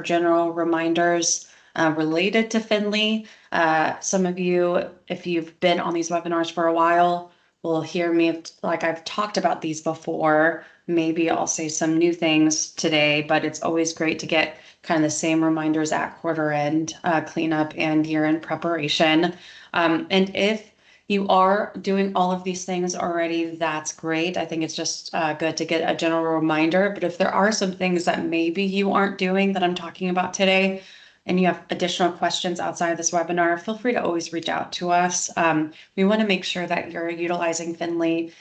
general reminders related to Finlee. Some of you, if you've been on these webinars for a while, will hear me like I've talked about these before. Maybe I'll say some new things today, but it's always great to get kind of the same reminders at quarter end cleanup and year end preparation. And if you are doing all of these things already, that's great. I think it's just good to get a general reminder. But if there are some things that maybe you aren't doing that I'm talking about today, and you have additional questions outside of this webinar, feel free to always reach out to us. We want to make sure that you're utilizing Finlee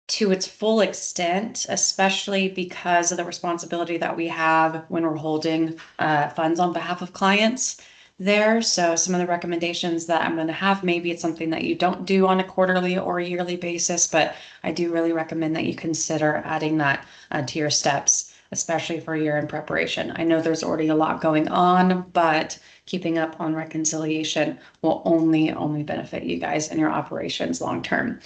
to its full extent, especially because of the responsibility that we have when we're holding funds on behalf of clients there. So some of the recommendations that I'm going to have, maybe it's something that you don't do on a quarterly or yearly basis, but I do really recommend that you consider adding that to your steps, especially for year-end preparation. I know there's already a lot going on, but keeping up on reconciliation will only benefit you guys and your operations long-term.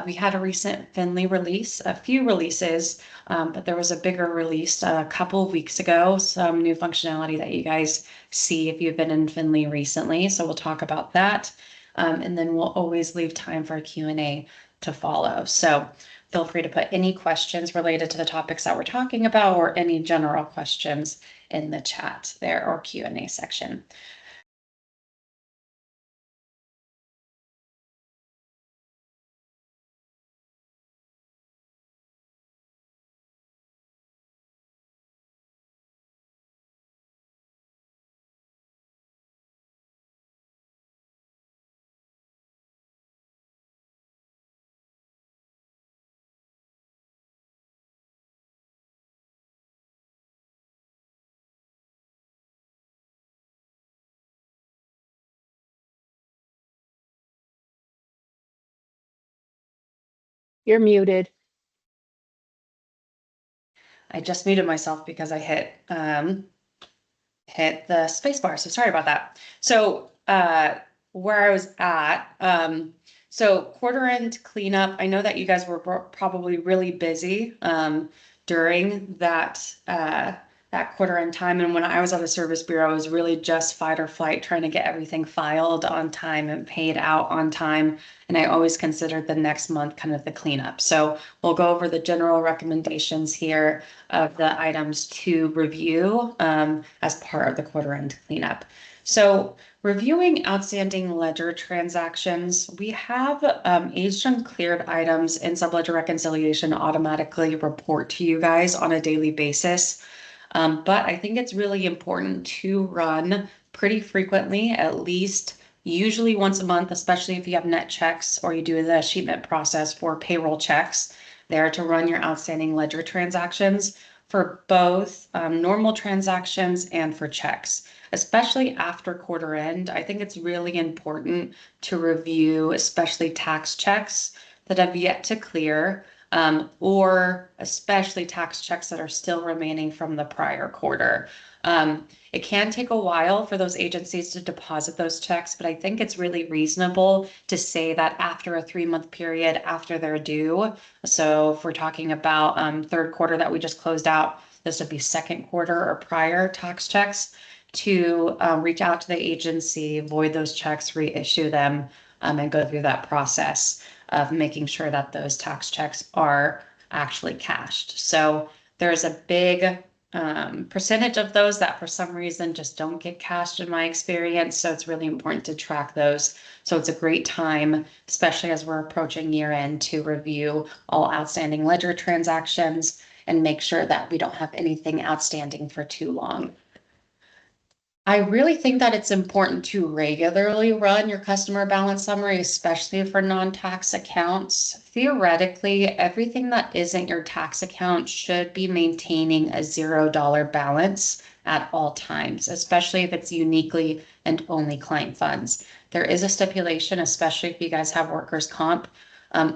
We had a recent Finlee release, a few releases, but there was a bigger release a couple of weeks ago, some new functionality that you guys see if you've been in Finlee recently. So we'll talk about that. And then we'll always leave time for a Q&A to follow. So feel free to put any questions related to the topics that we're talking about or any general questions in the chat there or Q&A section. You're muted. I just muted myself because I hit the space bar. So sorry about that. So where I was at, so quarter end cleanup, I know that you guys were probably really busy during that quarter end time. And when I was at the service bureau, I was really just fight or flight, trying to get everything filed on time and paid out on time. And I always considered the next month kind of the cleanup. So we'll go over the general recommendations here of the items to review as part of the quarter end cleanup. So reviewing outstanding ledger transactions, we have aged and cleared items in Subledger Reconciliation automatically report to you guys on a daily basis. But I think it's really important to run pretty frequently, at least usually once a month, especially if you have net checks or you do the sheetment process for payroll checks there, to run your outstanding ledger transactions for both normal transactions and for checks, especially after quarter end. I think it's really important to review, especially tax checks that have yet to clear, or especially tax checks that are still remaining from the prior quarter. It can take a while for those agencies to deposit those checks, but I think it's really reasonable to say that after a 3-month period after they're due. So if we're talking about third quarter that we just closed out, this would be second quarter or prior tax checks, to reach out to the agency, void those checks, reissue them, and go through that process of making sure that those tax checks are actually cashed. So there's a big percentage of those that for some reason just don't get cashed in my experience. So it's really important to track those. So it's a great time, especially as we're approaching year end, to review all outstanding ledger transactions and make sure that we don't have anything outstanding for too long. I really think that it's important to regularly run your customer balance summary, especially for non-tax accounts. Theoretically, everything that isn't your tax account should be maintaining a $0 balance at all times, especially if it's uniquely and only client funds. There is a stipulation, especially if you guys have workers' comp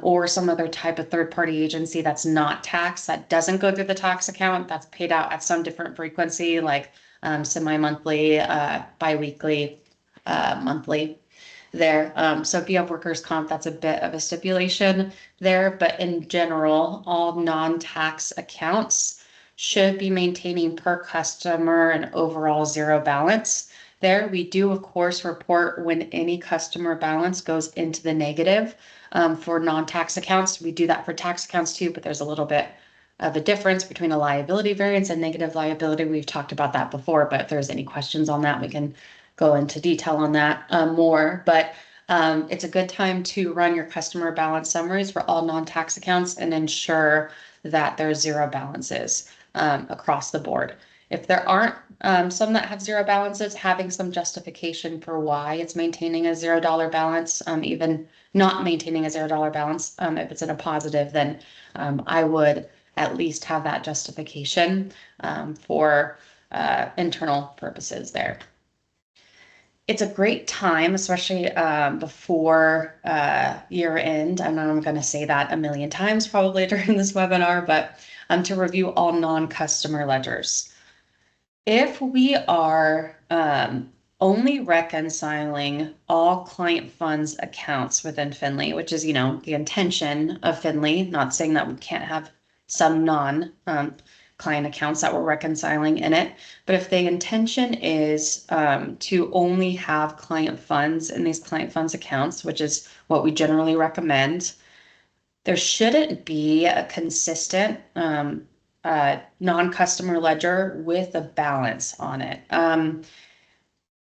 or some other type of third-party agency that's not tax, that doesn't go through the tax account, that's paid out at some different frequency, like semi-monthly, bi-weekly, monthly there. So if you have workers' comp, that's a bit of a stipulation there. But in general, all non-tax accounts should be maintaining per customer an overall zero balance. There, we do, of course, report when any customer balance goes into the negative for non-tax accounts. We do that for tax accounts too, but there's a little bit of a difference between a liability variance and negative liability. We've talked about that before, but if there's any questions on that, we can go into detail on that more. But it's a good time to run your customer balance summaries for all non-tax accounts and ensure that there's zero balances across the board. If there aren't some that have zero balances, having some justification for why it's maintaining a $0 balance, even not maintaining a $0 balance, if it's in a positive, then I would at least have that justification for internal purposes there. It's a great time, especially before year end. I know I'm going to say that a million times probably during this webinar, but to review all non-customer ledgers. If we are only reconciling all client funds accounts within Finlee, which is, the intention of Finlee, not saying that we can't have some non-client accounts that we're reconciling in it, but if the intention is to only have client funds in these client funds accounts, which is what we generally recommend, there shouldn't be a consistent non-customer ledger with a balance on it.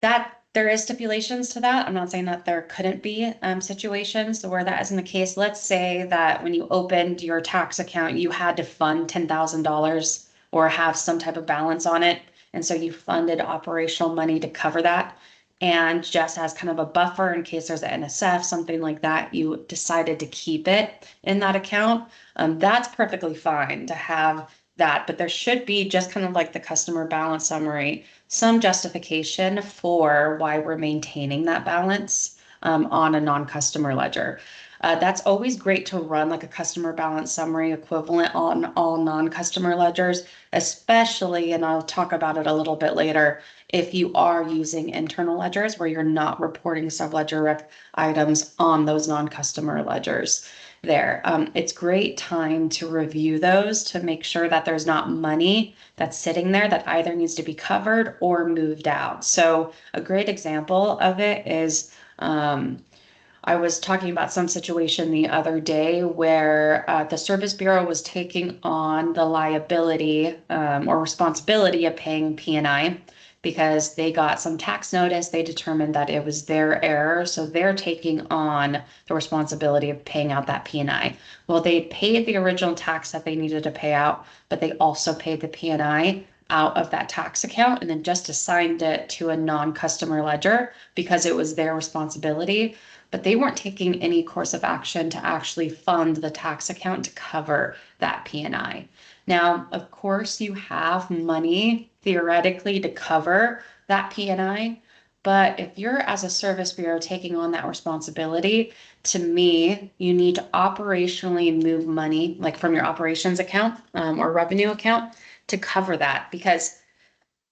That there is stipulations to that. I'm not saying that there couldn't be situations where that isn't the case. Let's say that when you opened your tax account, you had to fund $10,000 or have some type of balance on it. And so you funded operational money to cover that. And just as kind of a buffer in case there's an NSF, something like that, you decided to keep it in that account. That's perfectly fine to have that, but there should be just kind of like the customer balance summary, some justification for why we're maintaining that balance on a non-customer ledger. That's always great to run like a customer balance summary equivalent on all non-customer ledgers, especially, and I'll talk about it a little bit later, if you are using internal ledgers where you're not reporting subledger items on those non-customer ledgers there. It's great time to review those to make sure that there's not money that's sitting there that either needs to be covered or moved out. So a great example of it is I was talking about some situation the other day where the Service Bureau was taking on the liability or responsibility of paying P&I because they got some tax notice. They determined that it was their error. So they're taking on the responsibility of paying out that P&I. Well, they paid the original tax that they needed to pay out, but they also paid the P&I out of that tax account and then just assigned it to a non-customer ledger because it was their responsibility. But they weren't taking any course of action to actually fund the tax account to cover that P&I. Now, of course, you have money theoretically to cover that P&I, but if you're as a service bureau taking on that responsibility, to me, you need to operationally move money like from your operations account or revenue account to cover that, because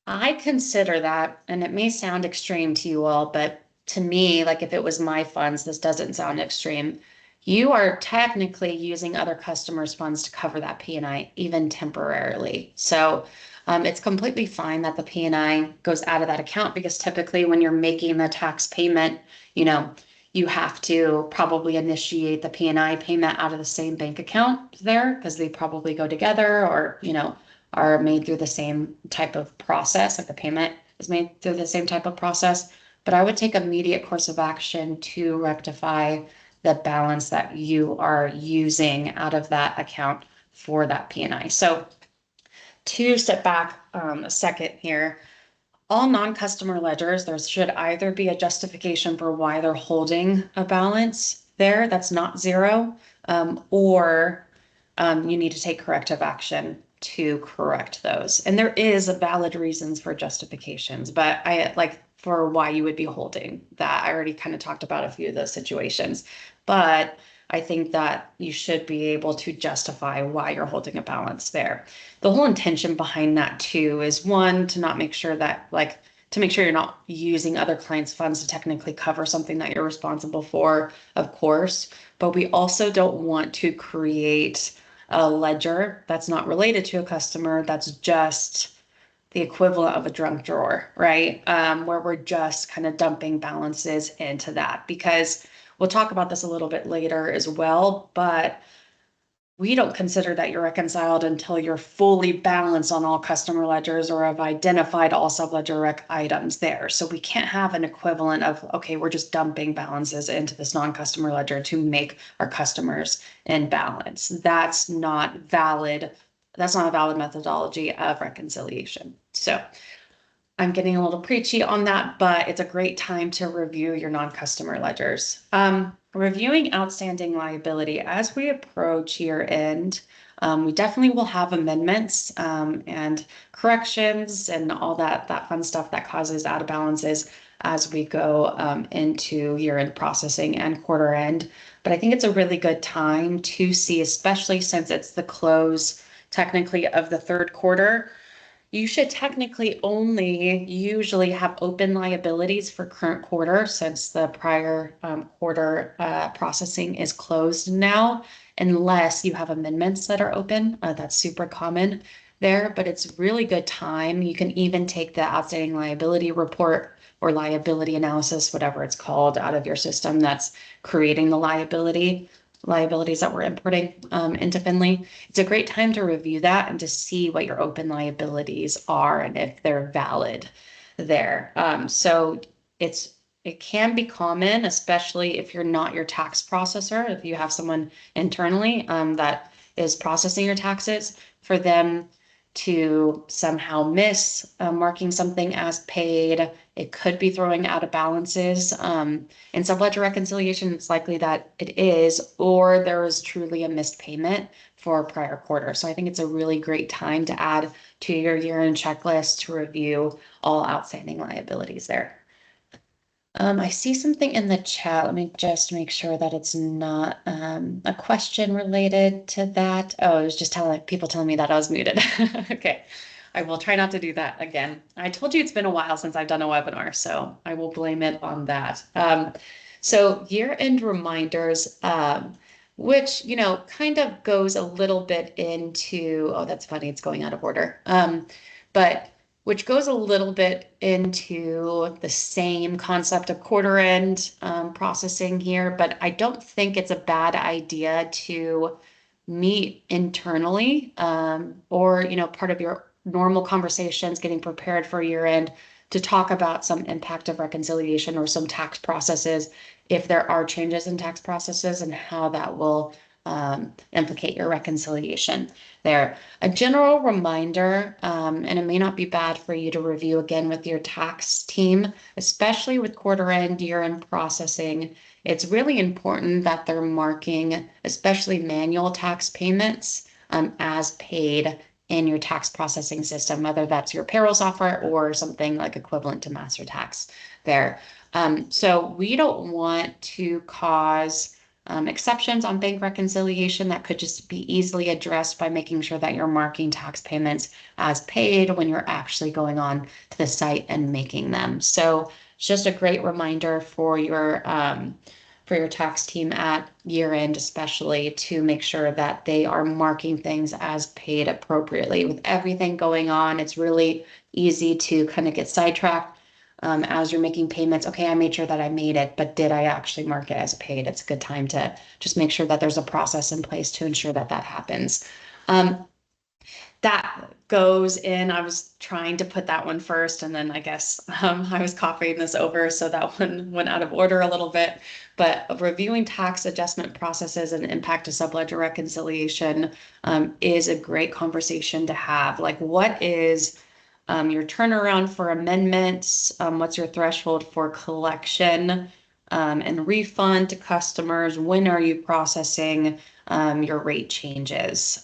I consider that, and it may sound extreme to you all, but to me, like if it was my funds, this doesn't sound extreme. You are technically using other customers' funds to cover that P&I, even temporarily. So it's completely fine that the P&I goes out of that account because typically when you're making the tax payment, you have to probably initiate the P&I payment out of the same bank account there because they probably go together or, are made through the same type of process, like the payment is made through the same type of process. But I would take immediate course of action to rectify the balance that you are using out of that account for that P&I. So to step back a second here, all non-customer ledgers, there should either be a justification for why they're holding a balance there that's not zero, or you need to take corrective action to correct those. And there is a valid reasons for justifications, but I like for why you would be holding that. I already kind of talked about a few of those situations, but I think that you should be able to justify why you're holding a balance there. The whole intention behind that too is one, to not make sure that to make sure you're not using other clients' funds to technically cover something that you're responsible for, of course, but we also don't want to create a ledger that's not related to a customer, that's just the equivalent of a junk drawer, right? Where we're just kind of dumping balances into that, because we'll talk about this a little bit later as well, but we don't consider that you're reconciled until you're fully balanced on all customer ledgers or have identified all subledger rec items there. So we can't have an equivalent of, okay, we're just dumping balances into this non-customer ledger to make our customers in balance. That's not valid. That's not a valid methodology of reconciliation. So I'm getting a little preachy on that, but it's a great time to review your non-customer ledgers. Reviewing outstanding liability as we approach year end, we definitely will have amendments and corrections and all that fun stuff that causes out of balances as we go into year end processing and quarter end. But I think it's a really good time to see, especially since it's the close technically of the third quarter. You should technically only usually have open liabilities for current quarter, since the prior quarter processing is closed now, unless you have amendments that are open. That's super common there, but it's really good time. You can even take the outstanding liability report or liability analysis, whatever it's called, out of your system that's creating the liabilities that we're importing into Finlee. It's a great time to review that and to see what your open liabilities are and if they're valid there. So it can be common, especially if you're not your tax processor, if you have someone internally that is processing your taxes, for them to somehow miss marking something as paid. It could be throwing out of balances. In subledger reconciliation, it's likely that it is, or there is truly a missed payment for a prior quarter. So I think it's a really great time to add to your year-end checklist to review all outstanding liabilities there. I see something in the chat. Let me just make sure that it's not a question related to that. Oh, it was just people telling me that I was muted. Okay, I will try not to do that again. I told you it's been a while since I've done a webinar, so I will blame it on that. So year-end reminders, which, kind of goes a little bit into, oh, that's funny, it's going out of order. But which goes a little bit into the same concept of quarter end processing here, but I don't think it's a bad idea to meet internally or, part of your normal conversations getting prepared for year end to talk about some impact of reconciliation or some tax processes, if there are changes in tax processes, and how that will implicate your reconciliation there. A general reminder, and it may not be bad for you to review again with your tax team, especially with quarter end, year end processing. It's really important that they're marking, especially manual tax payments, as paid in your tax processing system, whether that's your payroll software or something like equivalent to master tax there. So we don't want to cause exceptions on bank reconciliation that could just be easily addressed by making sure that you're marking tax payments as paid when you're actually going on to the site and making them. So it's just a great reminder for your tax team at year end, especially, to make sure that they are marking things as paid appropriately. With everything going on, it's really easy to kind of get sidetracked as you're making payments. Okay, I made sure that I made it, but did I actually mark it as paid? It's a good time to just make sure that there's a process in place to ensure that that happens. That goes in, I was trying to put that one first, and then I guess I was copying this over, so that one went out of order a little bit. But reviewing tax adjustment processes and impact to subledger reconciliation is a great conversation to have. Like, what is your turnaround for amendments? What's your threshold for collection and refund to customers? When are you processing your rate changes?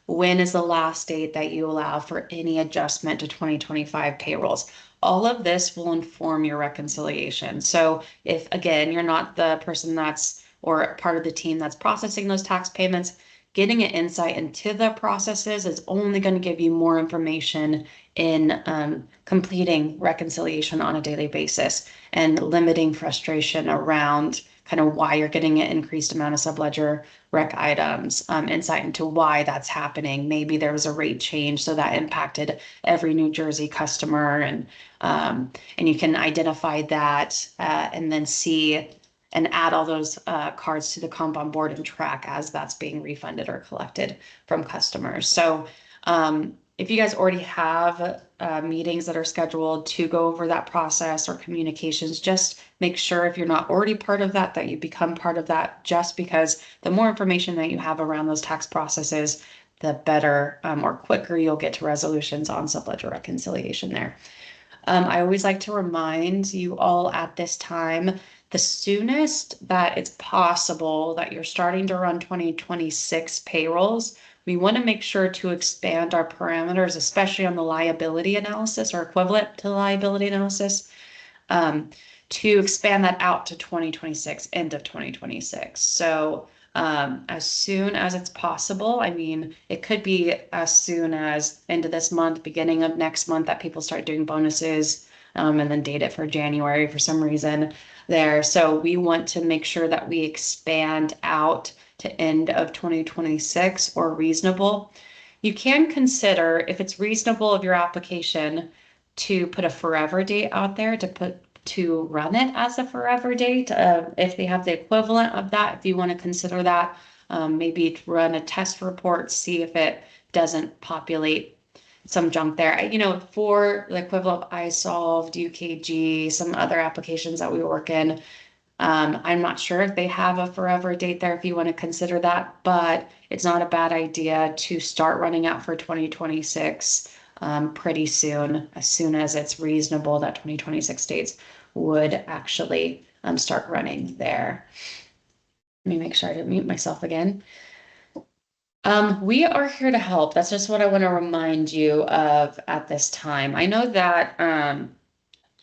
When is the last date that you allow for any adjustment to 2025 payrolls? All of this will inform your reconciliation. So if, again, you're not the person or part of the team that's processing those tax payments, getting an insight into the processes is only going to give you more information in completing reconciliation on a daily basis and limiting frustration around kind of why you're getting an increased amount of subledger rec items, insight into why that's happening. Maybe there was a rate change, so that impacted every New Jersey customer, and you can identify that and then see and add all those cards to the Kanban board and track as that's being refunded or collected from customers. So if you guys already have meetings that are scheduled to go over that process or communications, just make sure if you're not already part of that, that you become part of that, just because the more information that you have around those tax processes, the better or quicker you'll get to resolutions on subledger reconciliation there. I always like to remind you all at this time, the soonest that it's possible that you're starting to run 2026 payrolls, we want to make sure to expand our parameters, especially on the liability analysis or equivalent to liability analysis, to expand that out to 2026, end of 2026. So as soon as it's possible, I mean, it could be as soon as end of this month, beginning of next month that people start doing bonuses, and then date it for January for some reason there. So we want to make sure that we expand out to end of 2026 or reasonable. You can consider, if it's reasonable of your application, to put a forever date out there, to run it as a forever date. If they have the equivalent of that, if you want to consider that, maybe to run a test report, see if it doesn't populate some junk there. You know, for the equivalent of iSolved, UKG, some other applications that we work in, I'm not sure if they have a forever date there if you want to consider that, but it's not a bad idea to start running out for 2026 pretty soon, as soon as it's reasonable that 2026 dates would actually start running there. Let me make sure I didn't mute myself again. We are here to help. That's just what I want to remind you of at this time. I know that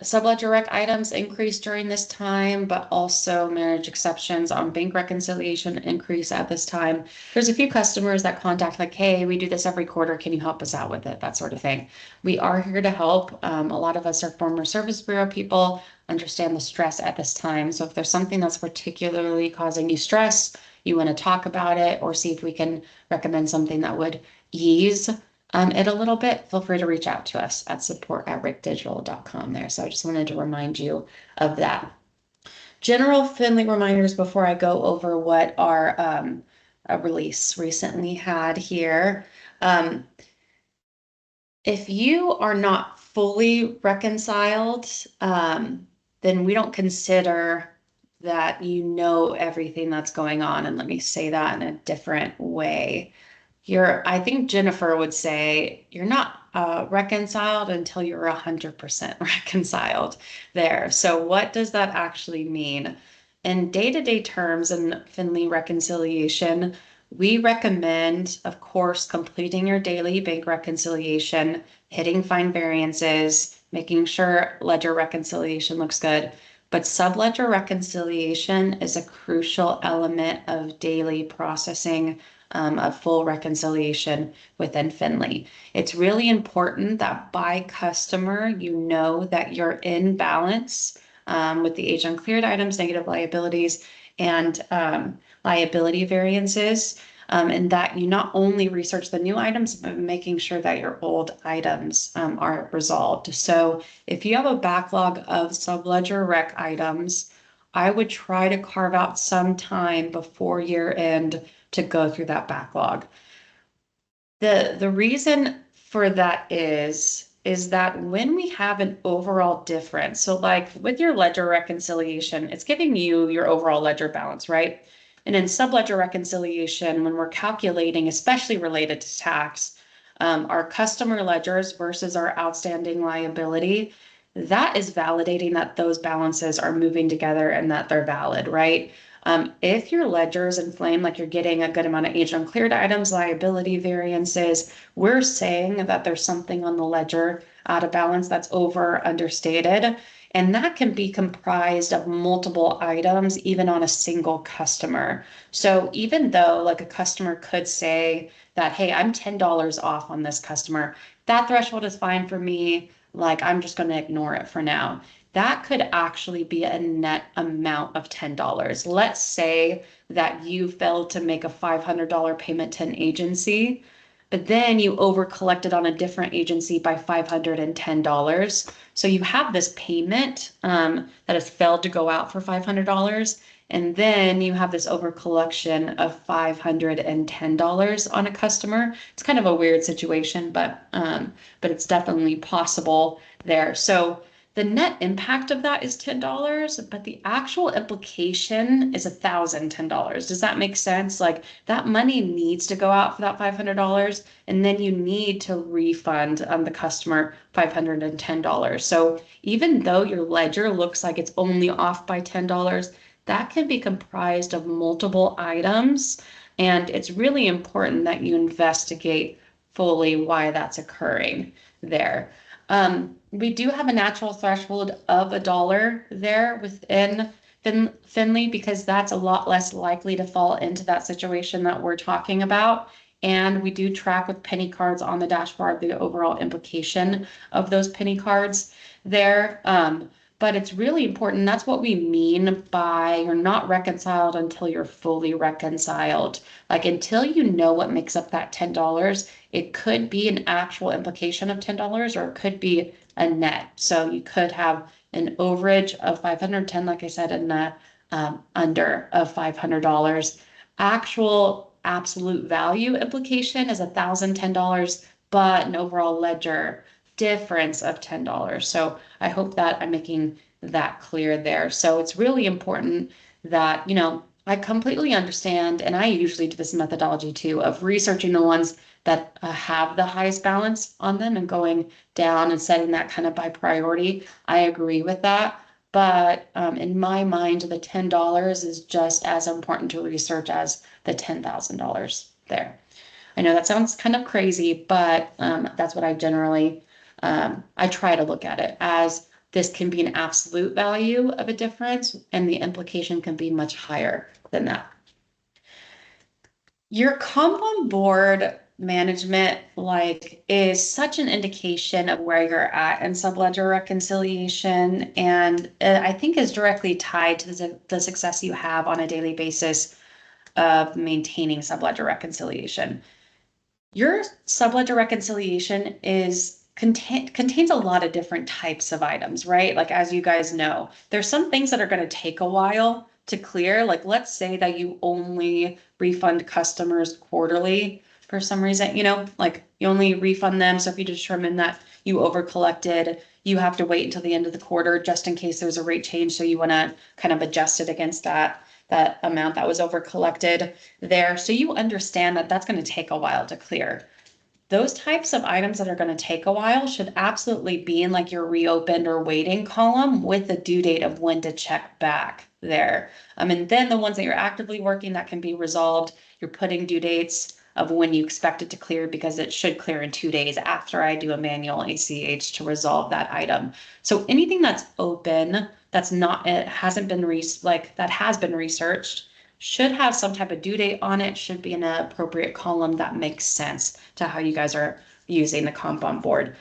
subledger rec items increase during this time, but also manage exceptions on bank reconciliation increase at this time. There's a few customers that contact like, hey, we do this every quarter. Can you help us out with it? That sort of thing. We are here to help. A lot of us are former Service Bureau people, understand the stress at this time. So if there's something that's particularly causing you stress, you want to talk about it or see if we can recommend something that would ease it a little bit, feel free to reach out to us at support@rickdigital.com there. So I just wanted to remind you of that. General Finlee reminders before I go over what our release recently had here. If you are not fully reconciled, then we don't consider that you know everything that's going on. And let me say that in a different way. I think Jennifer would say you're not reconciled until you're 100% reconciled there. So what does that actually mean? In day-to-day terms in Finlee reconciliation, we recommend, of course, completing your daily bank reconciliation, hitting find variances, making sure ledger reconciliation looks good. But subledger reconciliation is a crucial element of daily processing of full reconciliation within Finlee. It's really important that by customer, you know that you're in balance with the age uncleared items, negative liabilities, and liability variances, and that you not only research the new items, but making sure that your old items are resolved. So if you have a backlog of subledger rec items, I would try to carve out some time before year end to go through that backlog. The reason for that is that when we have an overall difference, so like with your ledger reconciliation, it's giving you your overall ledger balance, right? And in subledger reconciliation, when we're calculating, especially related to tax, our customer ledgers versus our outstanding liability, that is validating that those balances are moving together and that they're valid, right? If your ledger is inflamed, like you're getting a good amount of age uncleared items, liability variances, we're saying that there's something on the ledger out of balance that's over understated. And that can be comprised of multiple items, even on a single customer. So even though like a customer could say that, hey, I'm $10 off on this customer, that threshold is fine for me. like I'm just going to ignore it for now. That could actually be a net amount of $10. Let's say that you failed to make a $500 payment to an agency, but then you over collected on a different agency by $510. So you have this payment that has failed to go out for $500. And then you have this over collection of $510 on a customer. It's kind of a weird situation, but it's definitely possible there. So the net impact of that is $10, but the actual implication is $1,010. Does that make sense? Like that money needs to go out for that $500, and then you need to refund the customer $510. So even though your ledger looks like it's only off by $10, that can be comprised of multiple items, and it's really important that you investigate fully why that's occurring there. We do have a natural threshold of $1 there within Finlee because that's a lot less likely to fall into that situation that we're talking about. And we do track with penny cards on the dashboard the overall implication of those penny cards there. But it's really important. That's what we mean by you're not reconciled until you're fully reconciled. Like until you know what makes up that $10, it could be an actual implication of $10 or it could be a net. So you could have an overage of 510, like I said, and the under of $500. Actual absolute value implication is $1,010, but an overall ledger difference of $10. So I hope that I'm making that clear there. So it's really important that, I completely understand, and I usually do this methodology too, of researching the ones that have the highest balance on them and going down and setting that kind of by priority. I agree with that. But in my mind, the $10 is just as important to research as the $10,000 there. I know that sounds kind of crazy, but that's what I generally I try to look at it as this can be an absolute value of a difference, and the implication can be much higher than that. Your Kanban board management is such an indication of where you're at in Subledger reconciliation, and I think is directly tied to the success you have on a daily basis of maintaining Subledger reconciliation. Your subledger reconciliation contains a lot of different types of items, right? Like as you guys know, there's some things that are going to take a while to clear. Like let's say that you only refund customers quarterly for some reason, like you only refund them. So if you determine that you over collected, you have to wait until the end of the quarter just in case there's a rate change. So you want to kind of adjust it against that amount that was over collected there. So you understand that that's going to take a while to clear. Those types of items that are going to take a while should absolutely be in like your reopened or waiting column with the due date of when to check back there. And then the ones that you're actively working that can be resolved, you're putting due dates of when you expect it to clear because it should clear in 2 days after I do a manual ACH to resolve that item. So anything that's open, that's not, it hasn't been that has been researched, should have some type of due date on it, should be in an appropriate column that makes sense to how you guys are using the Kanban board.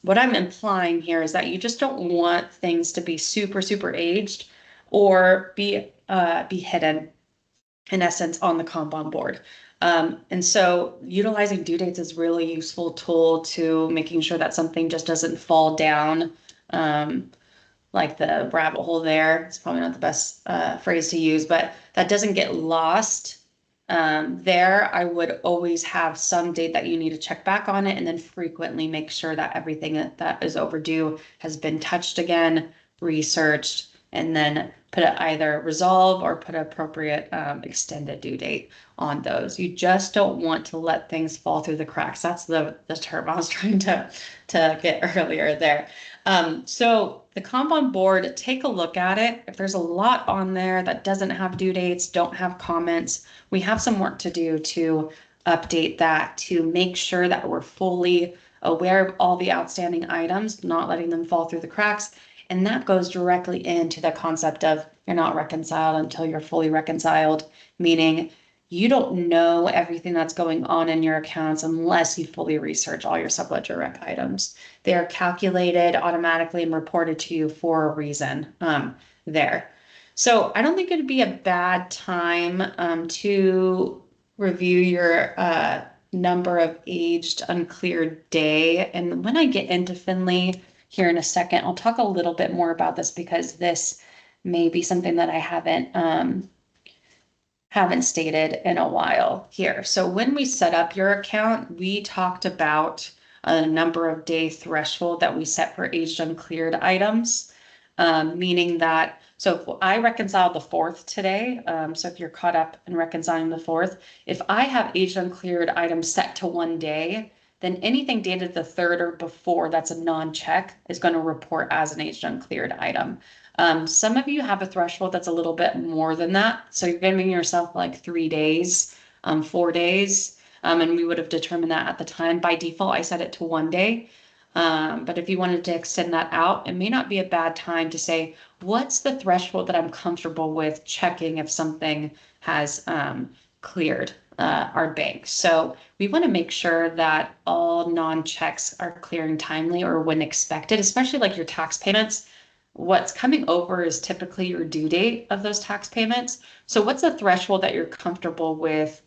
What I'm implying here is that you just don't want things to be super, super aged or be hidden in essence on the Kanban board. And so utilizing due dates is really useful tool to making sure that something just doesn't fall down like the rabbit hole there. It's probably not the best phrase to use, but that doesn't get lost there. I would always have some date that you need to check back on it and then frequently make sure that everything that is overdue has been touched again, researched, and then put it either resolve or put an appropriate extended due date on those. You just don't want to let things fall through the cracks. That's the term I was trying to get earlier there. So the Kanban board, take a look at it. If there's a lot on there that doesn't have due dates, don't have comments, we have some work to do to update that to make sure that we're fully aware of all the outstanding items, not letting them fall through the cracks. And that goes directly into the concept of you're not reconciled until you're fully reconciled, meaning you don't know everything that's going on in your accounts unless you fully research all your subledger rec items. They are calculated automatically and reported to you for a reason there. So I don't think it'd be a bad time to review your number of aged uncleared day. And when I get into Finlee here in a second, I'll talk a little bit more about this because this may be something that I haven't stated in a while here. So when we set up your account, we talked about a number of day threshold that we set for aged uncleared items, meaning that, so if I reconciled the 4th today, so if you're caught up in reconciling the 4th, if I have aged uncleared items set to 1 day, then anything dated the 3rd or before that's a non-check is going to report as an aged uncleared item. Some of you have a threshold that's a little bit more than that. So you're giving yourself like 3 days, 4 days. And we would have determined that at the time. By default, I set it to 1 day. But if you wanted to extend that out, it may not be a bad time to say, what's the threshold that I'm comfortable with checking if something has cleared our bank. So we want to make sure that all non-checks are clearing timely or when expected, especially like your tax payments. What's coming over is typically your due date of those tax payments. So what's the threshold that you're comfortable with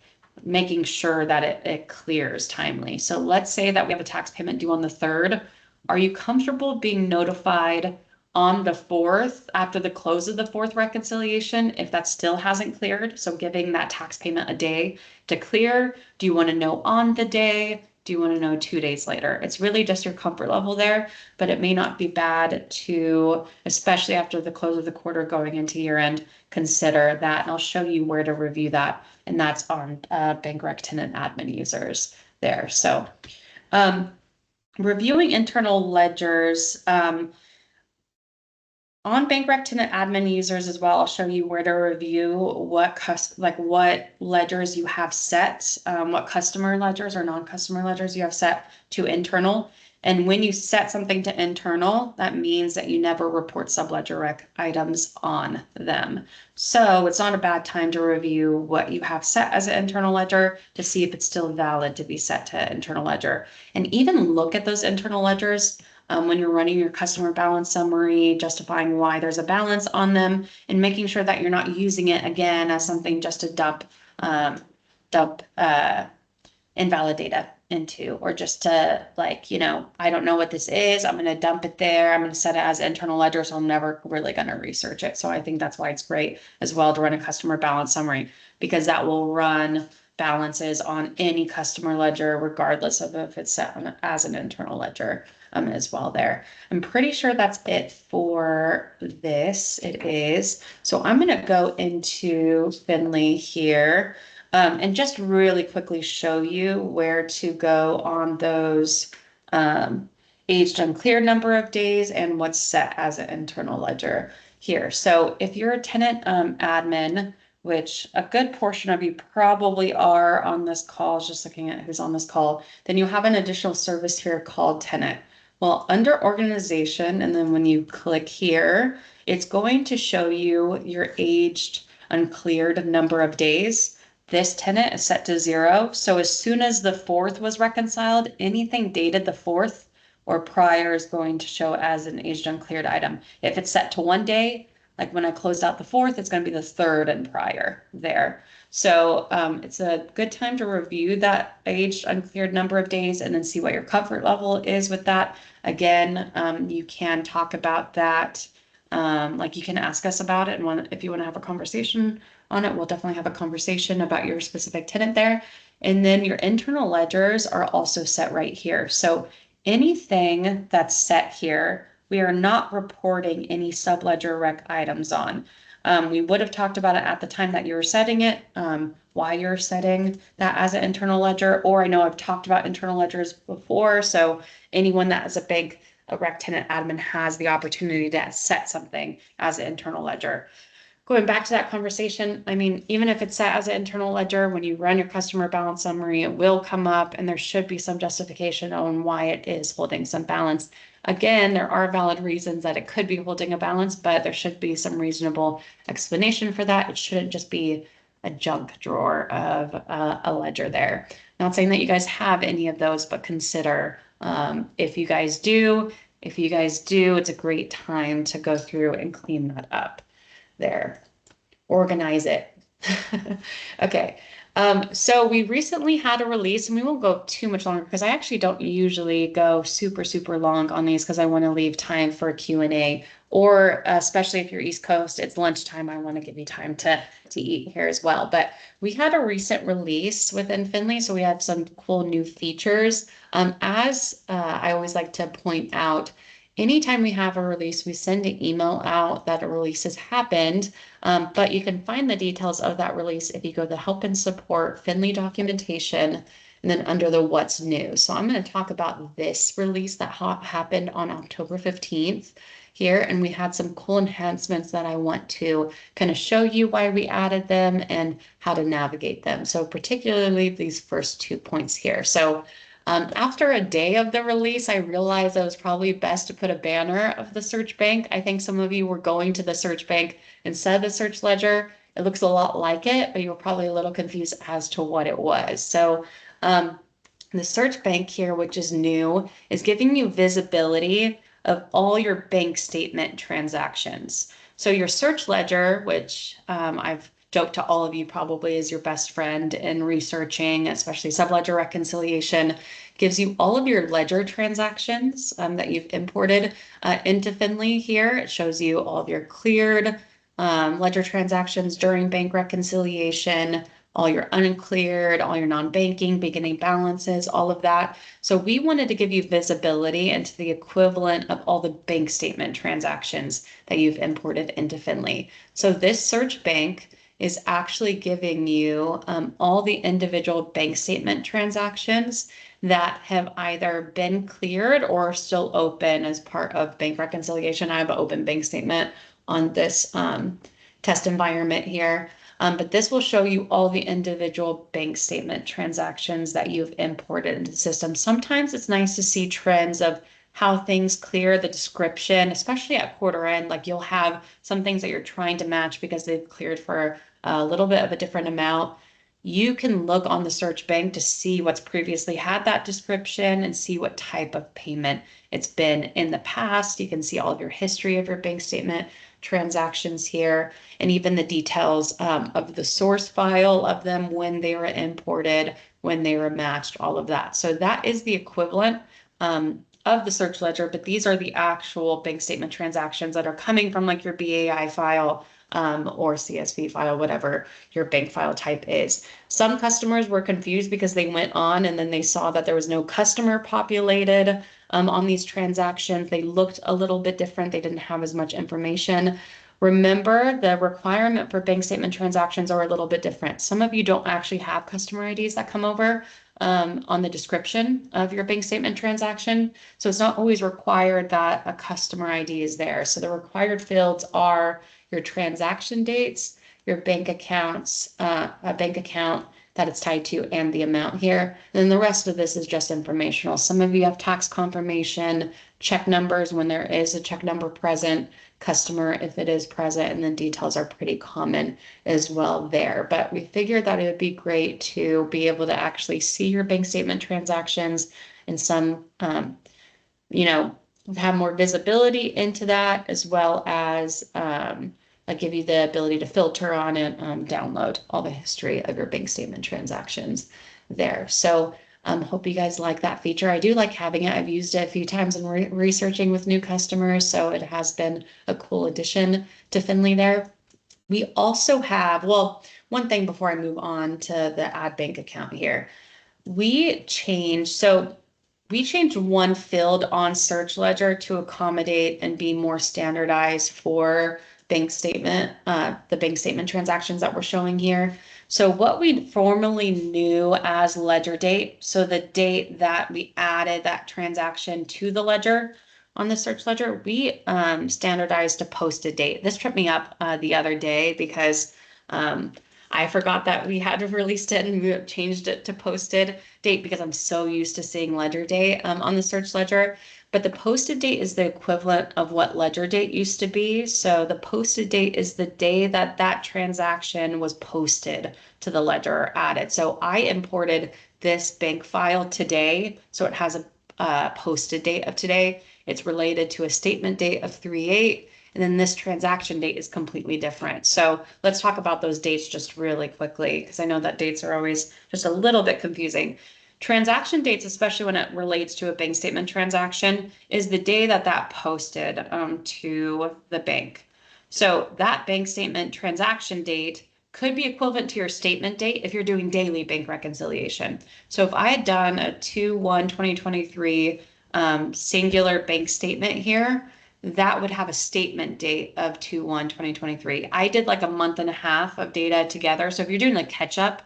making sure that it clears timely? So let's say that we have a tax payment due on the 3rd. Are you comfortable being notified on the 4th after the close of the 4th reconciliation if that still hasn't cleared? So giving that tax payment a day to clear. Do you want to know on the day? Do you want to know 2 days later? It's really just your comfort level there, but it may not be bad to, especially after the close of the quarter going into year end, consider that. And I'll show you where to review that. And that's on Bank Rec Tenant Admin users there. So reviewing internal ledgers, on Bank Rec Tenant Admin users as well, I'll show you where to review what what ledgers you have set, what customer ledgers or non-customer ledgers you have set to internal. And when you set something to internal, that means that you never report subledger rec items on them. So it's not a bad time to review what you have set as an internal ledger to see if it's still valid to be set to internal ledger. And even look at those internal ledgers when you're running your customer balance summary, justifying why there's a balance on them, and making sure that you're not using it again as something just to dump invalid data into, or just to like, I don't know what this is. I'm going to dump it there. I'm going to set it as internal ledger, so I'm never really going to research it. So I think that's why it's great as well to run a customer balance summary, because that will run balances on any customer ledger, regardless of if it's set as an internal ledger as well there. I'm pretty sure that's it for this. It is. So I'm going to go into Finlee here and just really quickly show you where to go on those aged uncleared number of days and what's set as an internal ledger here. So if you're a tenant admin, which a good portion of you probably are on this call, just looking at who's on this call, then you have an additional service here called tenant. Well, under organization, and then when you click here, it's going to show you your aged uncleared number of days. This tenant is set to 0. So as soon as the 4th was reconciled, anything dated the 4th or prior is going to show as an aged uncleared item. If it's set to 1 day, like when I closed out the 4th, it's going to be the 3rd and prior there. So it's a good time to review that aged uncleared number of days and then see what your comfort level is with that. Again, you can talk about that. Like you can ask us about it, and if you want to have a conversation on it, we'll definitely have a conversation about your specific tenant there. And then your internal ledgers are also set right here. So anything that's set here, we are not reporting any subledger rec items on. We would have talked about it at the time that you were setting it, why you're setting that as an internal ledger, or I know I've talked about internal ledgers before, so anyone that is a rec tenant admin has the opportunity to set something as an internal ledger. Going back to that conversation, I mean, even if it's set as an internal ledger, when you run your customer balance summary, it will come up and there should be some justification on why it is holding some balance. Again, there are valid reasons that it could be holding a balance, but there should be some reasonable explanation for that. It shouldn't just be a junk drawer of a ledger there. Not saying that you guys have any of those, but consider if you guys do, it's a great time to go through and clean that up there. Organize it. Okay. So we recently had a release, and we won't go too much longer because I actually don't usually go super long on these because I want to leave time for Q&A, or especially if you're East Coast, it's lunchtime. I want to give you time to eat here as well. But we had a recent release within Finlee, so we had some cool new features. As I always like to point out, anytime we have a release, we send an email out that a release has happened. But you can find the details of that release if you go to Help and Support, Finlee Documentation, and then under the What's New. So I'm going to talk about this release that happened on October 15th here, and we had some cool enhancements that I want to kind of show you why we added them and how to navigate them. So particularly these first 2 points here. So after a day of the release, I realized it was probably best to put a banner of the search bank. I think some of you were going to the search bank instead of the search ledger. It looks a lot like it, but you were probably a little confused as to what it was. So the search bank here, which is new, is giving you visibility of all your bank statement transactions. So your search ledger, which I've joked to all of you probably is your best friend in researching, especially Subledger Reconciliation, gives you all of your ledger transactions that you've imported into Finlee here. It shows you all of your cleared ledger transactions during bank reconciliation, all your uncleared, all your non-banking, beginning balances, all of that. So we wanted to give you visibility into the equivalent of all the bank statement transactions that you've imported into Finlee. So this search bank is actually giving you all the individual bank statement transactions that have either been cleared or still open as part of bank reconciliation. I have an open bank statement on this test environment here. But this will show you all the individual bank statement transactions that you've imported into the system. Sometimes it's nice to see trends of how things clear, the description, especially at quarter end. Like you'll have some things that you're trying to match because they've cleared for a little bit of a different amount. You can look on the search bank to see what's previously had that description and see what type of payment it's been in the past. You can see all of your history of your bank statement transactions here, and even the details of the source file of them, when they were imported, when they were matched, all of that. So that is the equivalent of the search ledger, but these are the actual bank statement transactions that are coming from like your BAI file or CSV file, whatever your bank file type is. Some customers were confused because they went on and then they saw that there was no customer populated on these transactions. They looked a little bit different. They didn't have as much information. Remember, the requirement for bank statement transactions are a little bit different. Some of you don't actually have customer IDs that come over on the description of your bank statement transaction. So it's not always required that a customer ID is there. So the required fields are your transaction dates, your bank accounts, a bank account that it's tied to, and the amount here. And then the rest of this is just informational. Some of you have tax confirmation, check numbers when there is a check number present, customer if it is present, and then details are pretty common as well there. But we figured that it would be great to be able to actually see your bank statement transactions and some, have more visibility into that, as well as give you the ability to filter on it, download all the history of your bank statement transactions there. So hope you guys like that feature. I do like having it. I've used it a few times in researching with new customers, so it has been a cool addition to Finlee there. We also have, well, one thing before I move on to the add bank account here. We changed one field on search ledger to accommodate and be more standardized for bank statement, the bank statement transactions that we're showing here. So what we formerly knew as ledger date, so the date that we added that transaction to the ledger on the search ledger, we standardized to posted date. This tripped me up the other day because I forgot that we had released it and we changed it to posted date because I'm so used to seeing ledger date on the search ledger. But the posted date is the equivalent of what ledger date used to be. So the posted date is the day that that transaction was posted to the ledger or added. So I imported this bank file today. So it has a posted date of today. It's related to a statement date of 3/8. And then this transaction date is completely different. So let's talk about those dates just really quickly, because I know that dates are always just a little bit confusing. Transaction dates, especially when it relates to a bank statement transaction, is the day that that posted to the bank. So that bank statement transaction date could be equivalent to your statement date if you're doing daily bank reconciliation. So if I had done a 2/1/2023 singular bank statement here, that would have a statement date of 2/1/2023. I did like a month and a half of data together. So if you're doing like catch up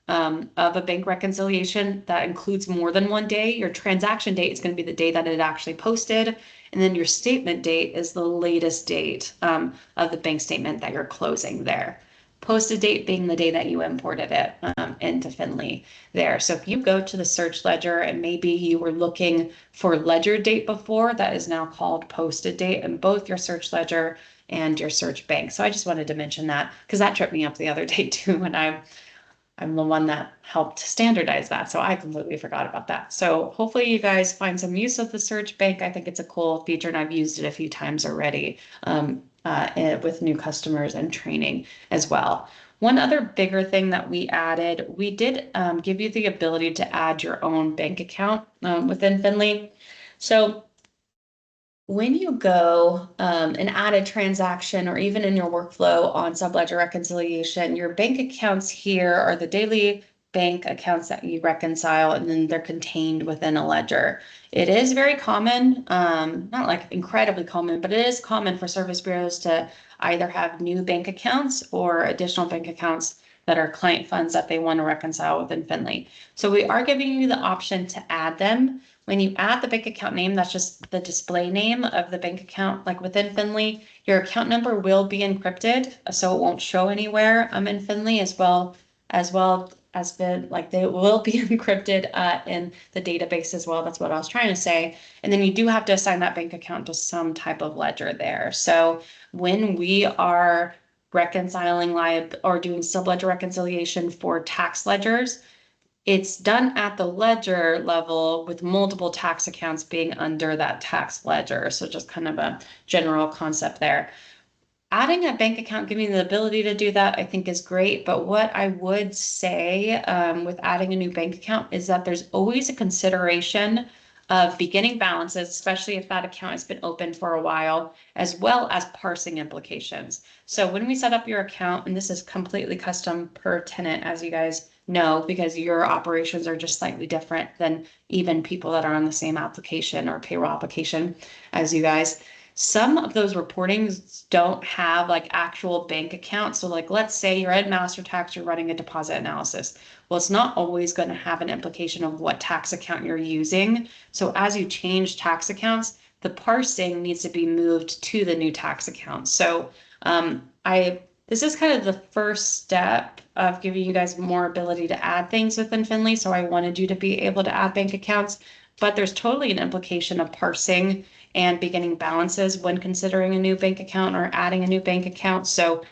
of a bank reconciliation that includes more than one day, your transaction date is going to be the day that it actually posted. And then your statement date is the latest date of the bank statement that you're closing there. Posted date being the day that you imported it into Finlee there. So if you go to the search ledger and maybe you were looking for ledger date before, that is now called posted date in both your search ledger and your search bank. So I just wanted to mention that because that tripped me up the other day too when I'm the one that helped standardize that. So I completely forgot about that. So hopefully you guys find some use of the search bank. I think it's a cool feature and I've used it a few times already with new customers and training as well. One other bigger thing that we added, we did give you the ability to add your own bank account within Finlee. So when you go and add a transaction or even in your workflow on Subledger Reconciliation, your bank accounts here are the daily bank accounts that you reconcile, and then they're contained within a ledger. It is very common, not like incredibly common, but it is common for service bureaus to either have new bank accounts or additional bank accounts that are client funds that they want to reconcile within Finlee. So we are giving you the option to add them. When you add the bank account name, that's just the display name of the bank account, like within Finlee, your account number will be encrypted, so it won't show anywhere in Finlee as the like they will be encrypted in the database as well. That's what I was trying to say. And then you do have to assign that bank account to some type of ledger there. So when we are reconciling or doing subledger reconciliation for tax ledgers, it's done at the ledger level with multiple tax accounts being under that tax ledger. So just kind of a general concept there. Adding a bank account, giving the ability to do that, I think is great. But what I would say with adding a new bank account is that there's always a consideration of beginning balances, especially if that account has been open for a while, as well as parsing implications. So when we set up your account, and this is completely custom per tenant, as you guys know, because your operations are just slightly different than even people that are on the same application or payroll application as you guys. Some of those reportings don't have like actual bank accounts. So like, let's say you're at Master Tax, you're running a deposit analysis. Well, it's not always going to have an implication of what tax account you're using. So as you change tax accounts, the parsing needs to be moved to the new tax account. So this is kind of the first step of giving you guys more ability to add things within Finlee. So I wanted you to be able to add bank accounts, but there's totally an implication of parsing and beginning balances when considering a new bank account or adding a new bank account. So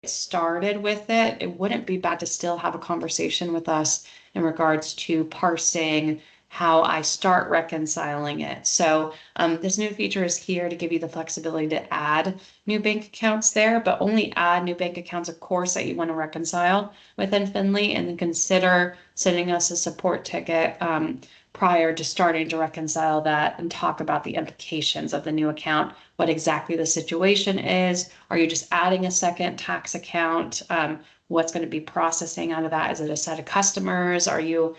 started with it, it wouldn't be bad to still have a conversation with us in regards to parsing how I start reconciling it. So this new feature is here to give you the flexibility to add new bank accounts there, but only add new bank accounts, of course, that you want to reconcile within Finlee, and then consider sending us a support ticket prior to starting to reconcile that and talk about the implications of the new account, what exactly the situation is. Are you just adding a second tax account? What's going to be processing out of that? Is it a set of customers? Are you,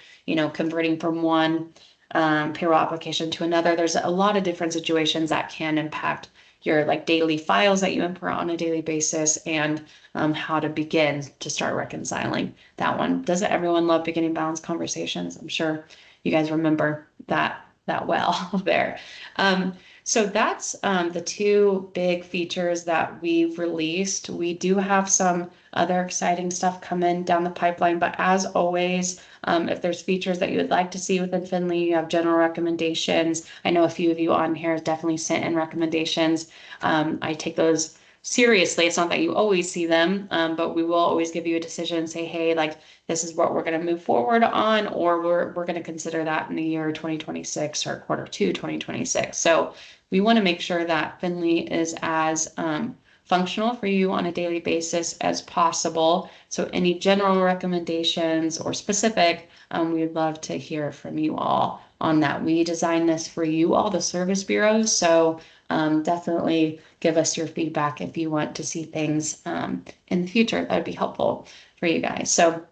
converting from one payroll application to another? There's a lot of different situations that can impact your like daily files that you import on a daily basis and how to begin to start reconciling that one. Doesn't everyone love beginning balance conversations? I'm sure you guys remember that that well there. So that's the two big features that we've released. We do have some other exciting stuff coming down the pipeline, but as always, if there's features that you would like to see within Finley, you have general recommendations. I know a few of you on here have definitely sent in recommendations. I take those seriously. It's not that you always see them, but we will always give you a decision and say, hey, like this is what we're going to move forward on, or we're going to consider that in the year 2026 or Q2 2026. So we want to make sure that Finley is as functional for you on a daily basis as possible. So any general recommendations or specific, we'd love to hear from you all on that. We designed this for you all, the service bureaus. So definitely give us your feedback if you want to see things in the future. That would be helpful for you guys. So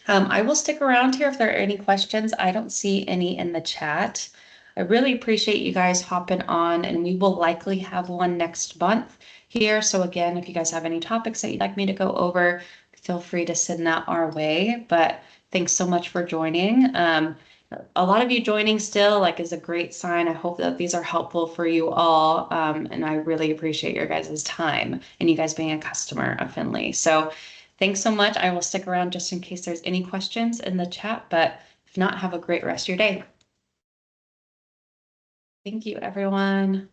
I will stick around here if there are any questions. I don't see any in the chat. I really appreciate you guys hopping on, and we will likely have one next month here. So again, if you guys have any topics that you'd like me to go over, feel free to send that our way. But thanks so much for joining. A lot of you joining still is a great sign. I hope that these are helpful for you all. And I really appreciate your guys' time and you guys being a customer of Finley. So thanks so much. I will stick around just in case there's any questions in the chat, but if not, have a great rest of your day. Thank you, everyone.